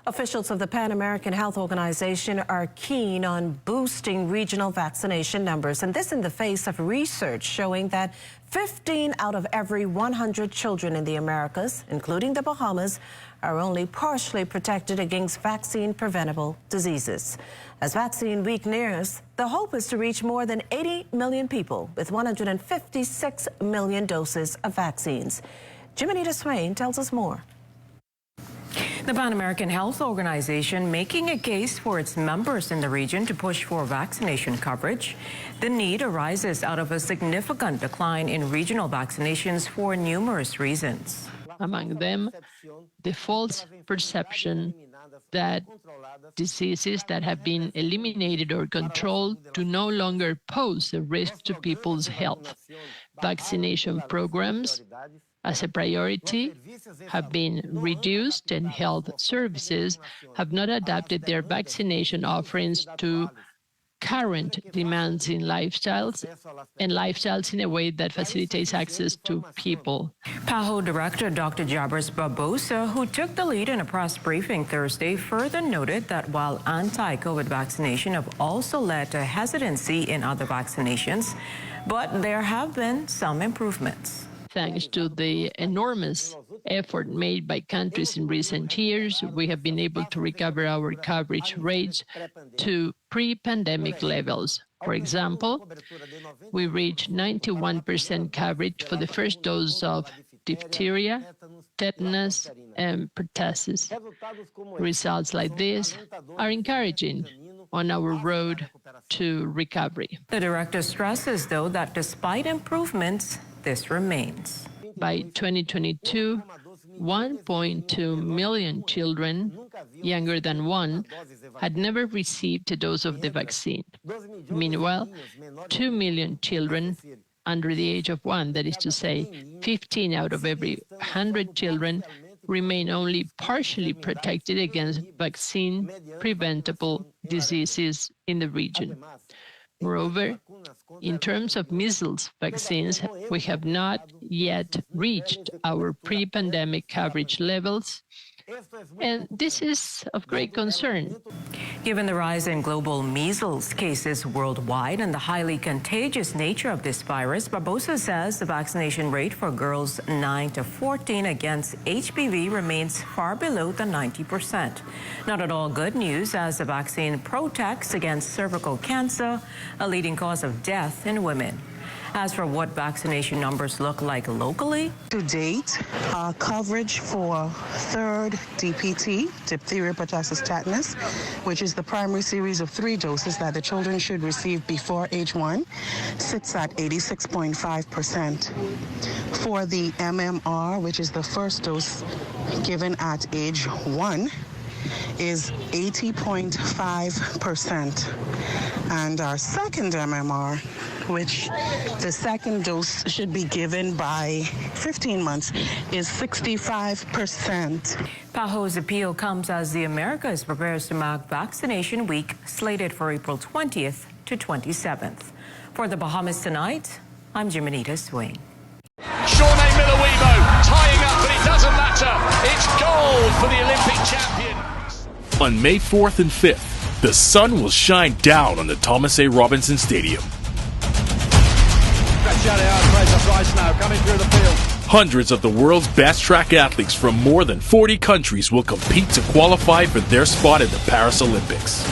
Officials of the Pan American Health Organization are keen on boosting regional vaccination numbers, and this in the face of research showing that 15 out of every 100 children in the Americas, including the Bahamas, are only partially protected against vaccine-preventable diseases. As Vaccine Week nears, the hope is to reach more than 80 million people with 156 million doses of vaccines. Jimenita Swain tells us more. The Pan American Health Organization making a case for its members in the region to push for vaccination coverage. The need arises out of a significant decline in regional vaccinations for numerous reasons. Among them, the false perception that diseases that have been eliminated or controlled do no longer pose a risk to people's health. Vaccination programs as a priority have been reduced, and health services have not adapted their vaccination offerings to current demands in lifestyles in a way that facilitates access to people. PAHO Director Dr. Jabris Barbosa, who took the lead in a press briefing Thursday, further noted that while anti-COVID vaccination have also led to hesitancy in other vaccinations, but there have been some improvements. Thanks to the enormous effort made by countries in recent years, we have been able to recover our coverage rates to pre-pandemic levels. For example, we reached 91% coverage for the first dose of diphtheria, tetanus, and pertussis. Results like this are encouraging on our road to recovery. The director stresses, though, that despite improvements, this remains. By 2022, 1.2 million children younger than 1 had never received a dose of the vaccine. Meanwhile, 2 million children under the age of 1, that is to say, 15 out of every 100 children, remain only partially protected against vaccine-preventable diseases in the region. Moreover, in terms of measles vaccines, we have not yet reached our pre-pandemic coverage levels, and this is of great concern. Given the rise in global measles cases worldwide and the highly contagious nature of this virus, Barbosa says the vaccination rate for girls 9 to 14 against HPV remains far below the 90%. Not at all good news, as the vaccine protects against cervical cancer, a leading cause of death in women. As for what vaccination numbers look like locally, to date, coverage for third DPT, diphtheria, pertussis, tetanus, which is the primary series of 3 doses that the children should receive before age 1, sits at 86.5%. For the MMR, which is the first dose given at age 1, is 80.5%. And our second MMR, which the second dose should be given by 15 months, is 65%. PAHO's appeal comes as the Americas prepares to mark Vaccination Week, slated for April 20th to 27th. For the Bahamas Tonight, I'm Jimenita Swain. Shawnee Miller-Weebo tying up, but it doesn't matter. It's gold for the Olympic champion. On May 4th and 5th, the sun will shine down on the Thomas A. Robinson Stadium. Hundreds of the world's best track athletes from more than 40 countries will compete to qualify for their spot in the Paris Olympics.